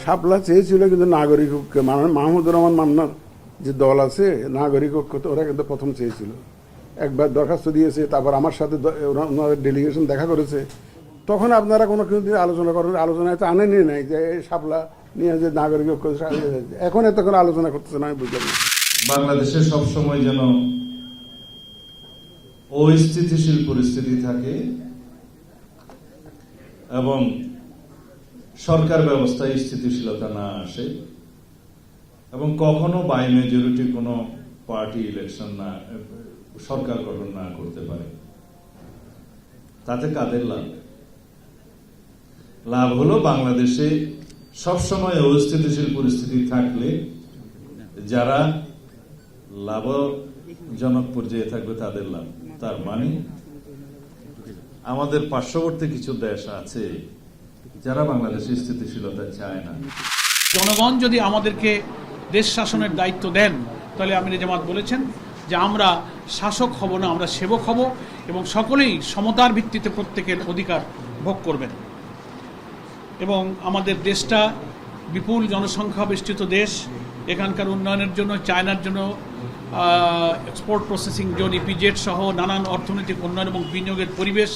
শাপলা চেয়েছিল কিন্তু নাগরিক ঐক্য, মাহমুদুর রহমান মান্নার যে দল আছে নাগরিক ঐক্য, তো ওরা কিন্তু প্রথম চেয়েছিল, একবার দরখাস্ত দিয়েছে, তারপর আমার সাথে ওনাদের ডেলিগেশন দেখা করেছে। তখন আপনারা কোনো কিছু আলোচনা করেন, আলোচনায় তো আনেনি নাই যে শাপলা নিয়ে যে নাগরিক ঐক্য, এখন এত করে আলোচনা করতেছে না, আমি বুঝলাম না। বাংলাদেশে সবসময় যেন অস্থিতিশীল পরিস্থিতি থাকে এবং সরকার ব্যবস্থায় স্থিতিশীলতা না আসে এবং কখনো বাই মেজরিটি কোনো পার্টি ইলেকশন না, সরকার গঠন না করতে পারে, তাতে কাদের লাভ? লাভ হলো বাংলাদেশে সবসময় অস্থিতিশীল পরিস্থিতি থাকলে যারা লাভজনক পর্যায়ে থাকবে তাদের লাভ। তার মানে আমাদের পার্শ্ববর্তী কিছু দেশ আছে যারা বাংলাদেশের স্থিতিশীলতা চায় না। জনগণ যদি আমাদেরকে দেশ শাসনের দায়িত্ব দেন, তাহলে আমির জামাত বলেছেন যে আমরা শাসক হব না, আমরা সেবক হব এবং সকলেই সমতার ভিত্তিতে প্রত্যেকের অধিকার ভোগ করবেন। এবং আমাদের দেশটা বিপুল জনসংখ্যা বেষ্টিত দেশ, এখানকার উন্নয়নের জন্য চায়নার জন্য এক্সপোর্ট প্রসেসিং জোন ইপিজেড সহ নানান অর্থনৈতিক উন্নয়ন এবং বিনিয়োগের পরিবেশ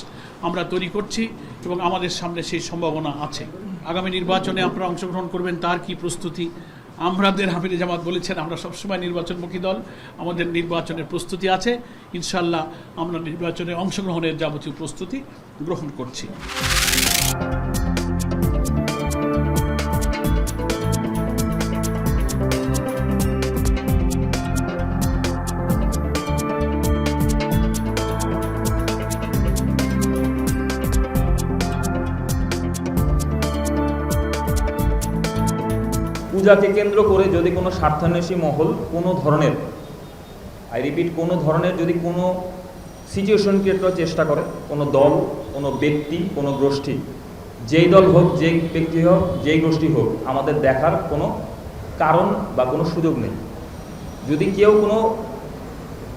আমরা তৈরি করছি এবং আমাদের সামনে সেই সম্ভাবনা আছে। আগামী নির্বাচনে আপনারা অংশগ্রহণ করবেন, তার কি প্রস্তুতি? আমাদের আমির জামাত বলেছেন আমরা সবসময় নির্বাচনমুখী দল, আমাদের নির্বাচনের প্রস্তুতি আছে, ইনশাল্লাহ আমরা নির্বাচনে অংশগ্রহণের যাবতীয় প্রস্তুতি গ্রহণ করছি। পূজাকে কেন্দ্র করে যদি কোনো স্বার্থান্বেষী মহল কোনো ধরনের, কোনো ধরনের যদি কোনো সিচুয়েশন ক্রিয়েট করার চেষ্টা করে, কোনো দল, কোনো ব্যক্তি, কোনো গোষ্ঠী, যেই দল হোক, যেই ব্যক্তি হোক, যেই গোষ্ঠী হোক, আমাদের দেখার কোনো কারণ বা কোনো সুযোগ নেই। যদি কেউ কোনো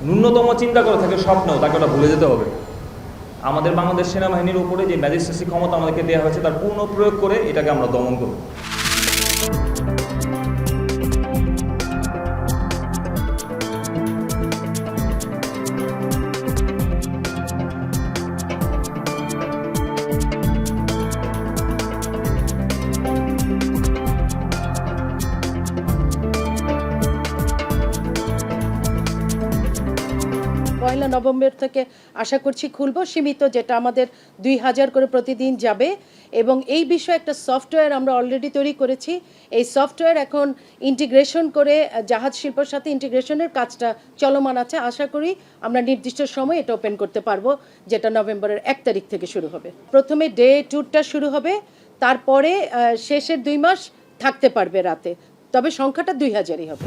ন্যূনতম চিন্তা করে থাকে স্বপ্নেও, তাকে ওটা ভুলে যেতে হবে। আমাদের বাংলাদেশ সেনাবাহিনীর উপরে যে ম্যাজিস্ট্রেসি ক্ষমতা আমাদেরকে দেওয়া হয়েছে তার পূর্ণ প্রয়োগ করে এটাকে আমরা দমন করব। পয়লা নভেম্বর থেকে আশা করছি খুলব, সীমিত, যেটা আমাদের 2000 করে প্রতিদিন যাবে। এবং এই বিষয়ে একটা সফটওয়্যার আমরা অলরেডি তৈরি করেছি। এই সফটওয়্যার এখন ইন্টিগ্রেশন করে জাহাজ শিল্পের সাথে ইন্টিগ্রেশনের কাজটা চলমান আছে। আশা করি আমরা নির্দিষ্ট সময় এটা ওপেন করতে পারবো, যেটা নভেম্বরের 1 তারিখ থেকে শুরু হবে। প্রথমে ডে ট্যুরটা শুরু হবে, তারপরে শেষের 2 মাস থাকতে পারবে রাতে, তবে সংখ্যাটা 2000ই হবে।